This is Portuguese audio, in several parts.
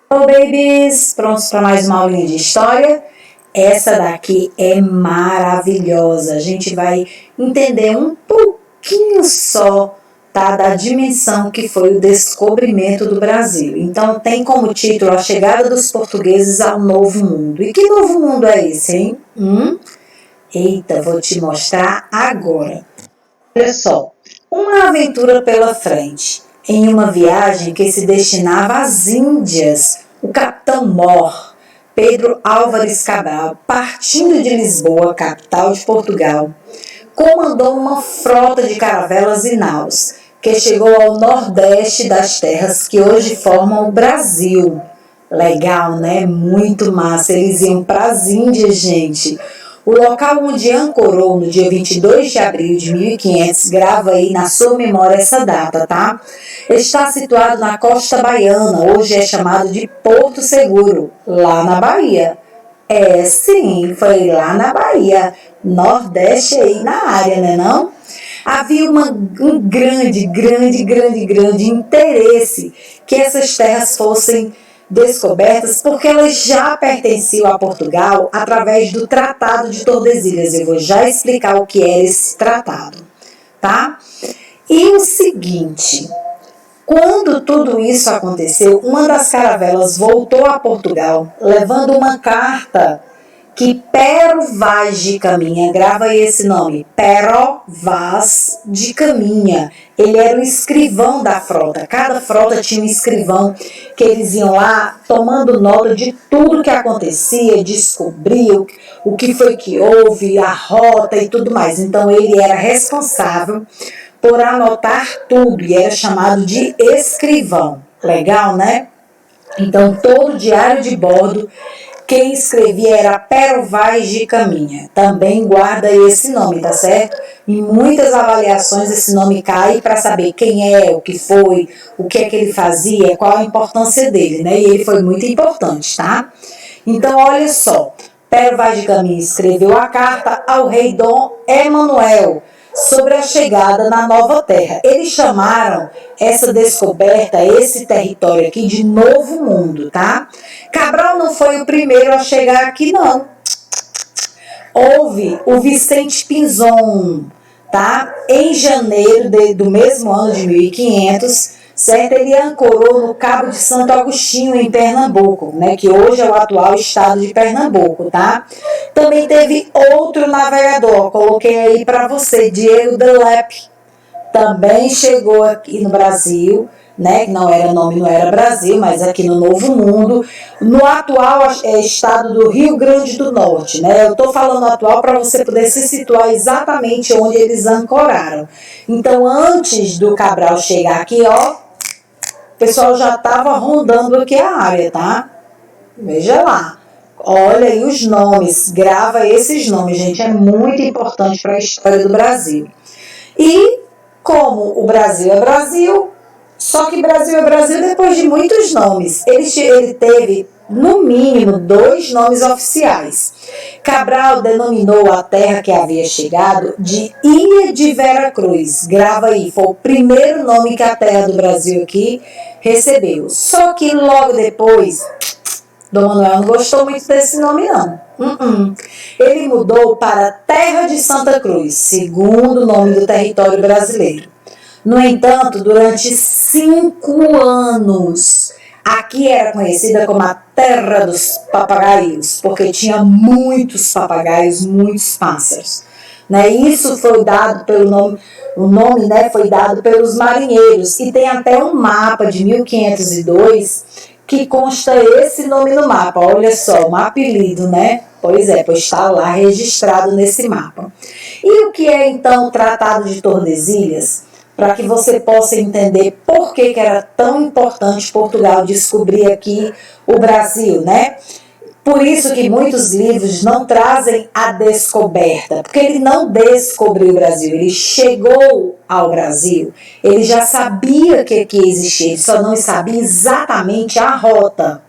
Hello, babies! Prontos para mais uma aulinha de história? Essa daqui é maravilhosa. A gente vai entender um pouquinho só, tá, da dimensão que foi o descobrimento do Brasil. Então, tem como título A Chegada dos Portugueses ao Novo Mundo. E que novo mundo é esse, hein? Eita, vou te mostrar agora. Olha só, uma aventura pela frente. Em uma viagem que se destinava às Índias, o capitão Mor, Pedro Álvares Cabral, partindo de Lisboa, capital de Portugal, comandou uma frota de caravelas e naus, que chegou ao nordeste das terras que hoje formam o Brasil. Legal, né? Muito massa. Eles iam para as Índias, gente. O local onde ancorou no dia 22 de abril de 1500, grava aí na sua memória essa data, tá? Está situado na costa baiana, hoje é chamado de Porto Seguro, lá na Bahia. Sim, foi lá na Bahia, Nordeste aí na área, né não? Havia um grande interesse que essas terras fossem descobertas porque elas já pertenciam a Portugal através do Tratado de Tordesilhas. Eu vou já explicar o que era esse tratado, tá? E o seguinte, quando tudo isso aconteceu, uma das caravelas voltou a Portugal, levando uma carta que Pero Vaz de Caminha, grava aí esse nome, Pero Vaz de Caminha, ele era o escrivão da frota, cada frota tinha um escrivão, que eles iam lá tomando nota de tudo que acontecia, descobriam o que foi que houve, a rota e tudo mais, então ele era responsável por anotar tudo e era chamado de escrivão, legal, né? Então todo o diário de bordo quem escrevia era Pero Vaz de Caminha. Também guarda esse nome, tá certo? Em muitas avaliações esse nome cai para saber quem é, o que foi, o que é que ele fazia, qual a importância dele, né? E ele foi muito importante, tá? Então, olha só. Pero Vaz de Caminha escreveu a carta ao rei Dom Emanuel sobre a chegada na nova terra. Eles chamaram essa descoberta, esse território aqui de Novo Mundo, tá? Cabral não foi o primeiro a chegar aqui, não. Houve o Vicente Pinzon, tá? Em janeiro do mesmo ano de 1500, certo? Ele ancorou no Cabo de Santo Agostinho, em Pernambuco, né? Que hoje é o atual estado de Pernambuco, tá? Também teve outro navegador, coloquei aí para você, Diego de Lepe, também chegou aqui no Brasil, né? Não era nome, não era Brasil, mas aqui no Novo Mundo, no atual estado do Rio Grande do Norte, né? Eu estou falando atual para você poder se situar exatamente onde eles ancoraram. Então, antes do Cabral chegar aqui, ó, o pessoal já estava rondando aqui a área, tá? Veja lá. Olha aí os nomes, grava esses nomes, gente, é muito importante para a história do Brasil. E como o Brasil é Brasil, só que Brasil é Brasil depois de muitos nomes. Ele teve, no mínimo, 2 nomes oficiais. Cabral denominou a terra que havia chegado de Ilha de Veracruz. Grava aí, foi o primeiro nome que a terra do Brasil aqui recebeu. Só que logo depois, Dom Manuel não gostou muito desse nome, não. Ele mudou para Terra de Santa Cruz, segundo nome do território brasileiro. No entanto, durante 5 anos, aqui era conhecida como a Terra dos Papagaios, porque tinha muitos papagaios, muitos pássaros. Né? Isso foi dado pelo nome, o nome, né, foi dado pelos marinheiros, e tem até um mapa de 1502 que consta esse nome no mapa. Olha só, um apelido, né? Pois é, pois está lá registrado nesse mapa. E o que é então o Tratado de Tordesilhas? Para que você possa entender por que era tão importante Portugal descobrir aqui o Brasil, né? Por isso que muitos livros não trazem a descoberta, porque ele não descobriu o Brasil, ele chegou ao Brasil, ele já sabia que aqui existia, ele só não sabia exatamente a rota,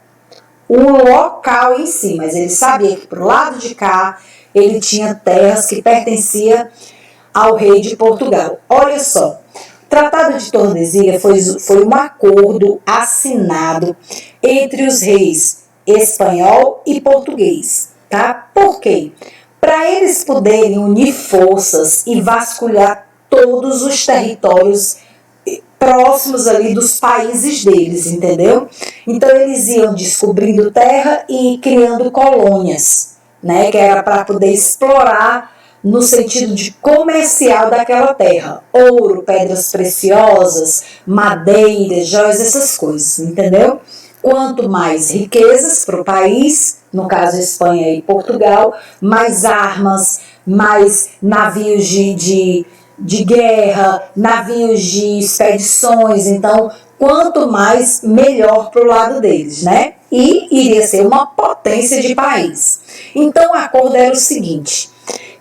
o local em si, mas ele sabia que pro lado de cá ele tinha terras que pertenciam ao rei de Portugal. Olha só, Tratado de Tordesilhas foi um acordo assinado entre os reis espanhol e português, tá? Por quê? Para eles poderem unir forças e vasculhar todos os territórios próximos ali dos países deles, entendeu? Então eles iam descobrindo terra e criando colônias, né? Que era para poder explorar no sentido de comercial daquela terra. Ouro, pedras preciosas, madeira, joias, essas coisas, entendeu? Quanto mais riquezas para o país, no caso Espanha e Portugal, mais armas, mais navios de guerra, navios de expedições. Então, quanto mais, melhor para o lado deles, né? E iria ser uma potência de país. Então, o acordo era o seguinte,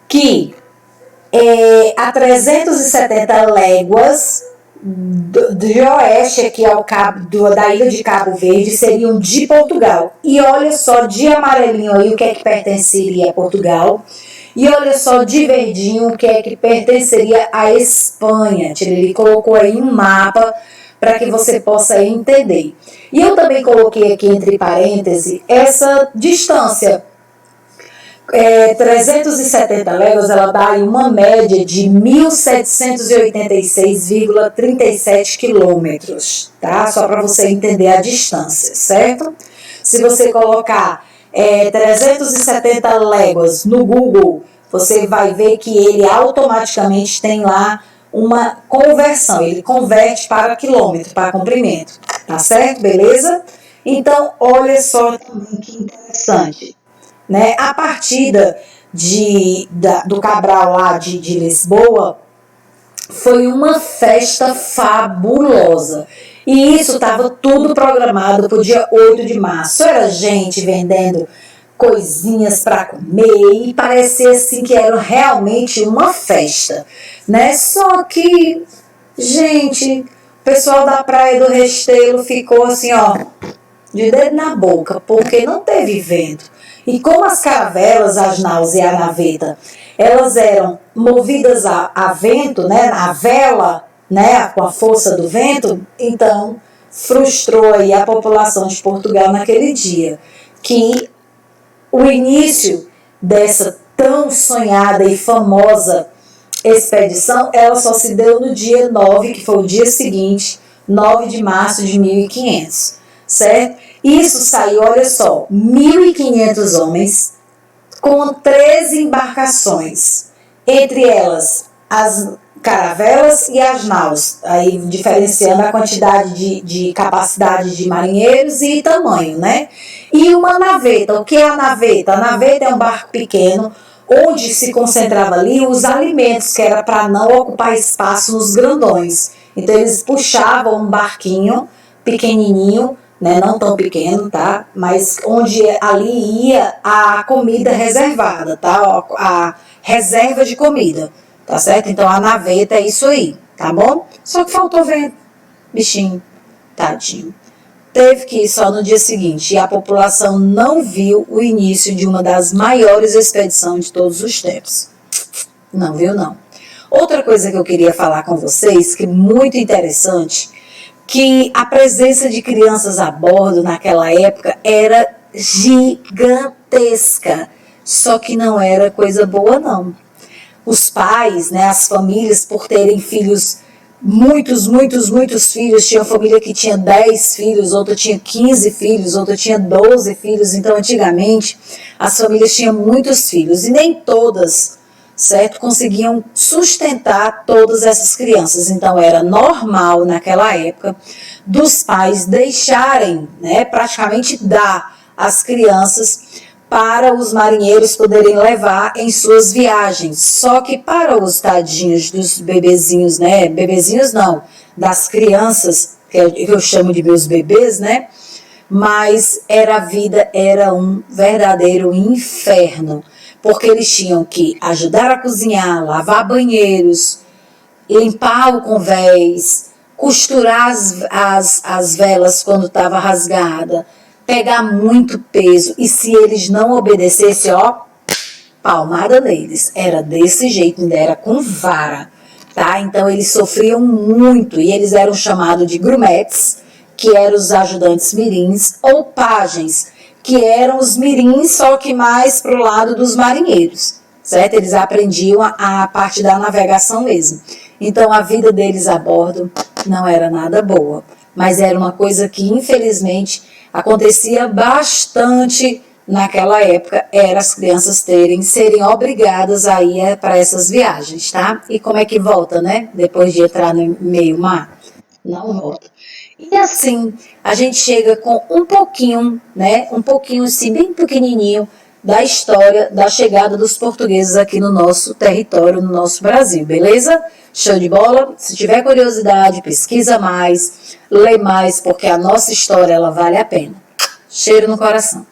que a 370 léguas de oeste aqui ao da ilha de Cabo Verde seriam de Portugal. E olha só, de amarelinho aí o que é que pertenceria a Portugal. E olha só, de verdinho o que é que pertenceria à Espanha. Ele colocou aí um mapa para que você possa entender. E eu também coloquei aqui entre parênteses essa distância. 370 léguas, ela dá aí uma média de 1.786,37 quilômetros, tá? Só para você entender a distância, certo? Se você colocar 370 léguas no Google, você vai ver que ele automaticamente tem lá uma conversão, ele converte para quilômetro, para comprimento, tá certo? Beleza? Então, olha só também que interessante. Né? A partida do Cabral lá de Lisboa foi uma festa fabulosa. E isso estava tudo programado para o dia 8 de março. Era gente vendendo coisinhas para comer e parecia assim que era realmente uma festa. Né? Só que, gente, o pessoal da Praia do Restelo ficou assim, ó, de dedo na boca, porque não teve vento. E como as caravelas, as naus e a naveta, elas eram movidas a vento, né, a vela, né, com a força do vento, então frustrou aí a população de Portugal naquele dia, que o início dessa tão sonhada e famosa expedição, ela só se deu no dia 9, que foi o dia seguinte, 9 de março de 1500, certo? Isso saiu, olha só, 1.500 homens com 13 embarcações, entre elas as caravelas e as naus, aí diferenciando a quantidade de capacidade de marinheiros e tamanho, né? E uma naveta. O que é a naveta? A naveta é um barco pequeno, onde se concentrava ali os alimentos, que era para não ocupar espaço nos grandões. Então eles puxavam um barquinho pequenininho, né, não tão pequeno, tá? Mas onde ali ia a comida reservada, tá? A reserva de comida, tá certo? Então a naveta é isso aí, tá bom? Só que faltou vento, bichinho, tadinho. Teve que ir só no dia seguinte e a população não viu o início de uma das maiores expedições de todos os tempos. Não viu, não. Outra coisa que eu queria falar com vocês, que é muito interessante, que a presença de crianças a bordo naquela época era gigantesca, só que não era coisa boa não. Os pais, né, as famílias, por terem filhos, muitos filhos, tinha família que tinha 10 filhos, outra tinha 15 filhos, outra tinha 12 filhos, então antigamente as famílias tinham muitos filhos e nem todas, certo, conseguiam sustentar todas essas crianças. Então era normal naquela época dos pais deixarem, né, praticamente dar as crianças para os marinheiros poderem levar em suas viagens. Só que para os tadinhos dos bebezinhos, né, bebezinhos não, das crianças, que eu chamo de meus bebês, né, mas a vida era um verdadeiro inferno, porque eles tinham que ajudar a cozinhar, lavar banheiros, limpar o convés, costurar as velas quando estava rasgada, pegar muito peso, e se eles não obedecessem, ó, palmada neles. Era desse jeito, ainda era com vara. tá? Então eles sofriam muito e eles eram chamados de grumetes, que eram os ajudantes mirins, ou pajens, que eram os mirins, só que mais pro lado dos marinheiros, certo? Eles aprendiam a parte da navegação mesmo. Então a vida deles a bordo não era nada boa, mas era uma coisa que infelizmente acontecia bastante naquela época, era as crianças serem obrigadas a ir para essas viagens, tá? E como é que volta, né? Depois de entrar no meio mar, não volta. E assim, a gente chega com um pouquinho, né? Um pouquinho assim, bem pequenininho, da história da chegada dos portugueses aqui no nosso território, no nosso Brasil, beleza? Show de bola? Se tiver curiosidade, pesquisa mais, lê mais, porque a nossa história, ela vale a pena. Cheiro no coração.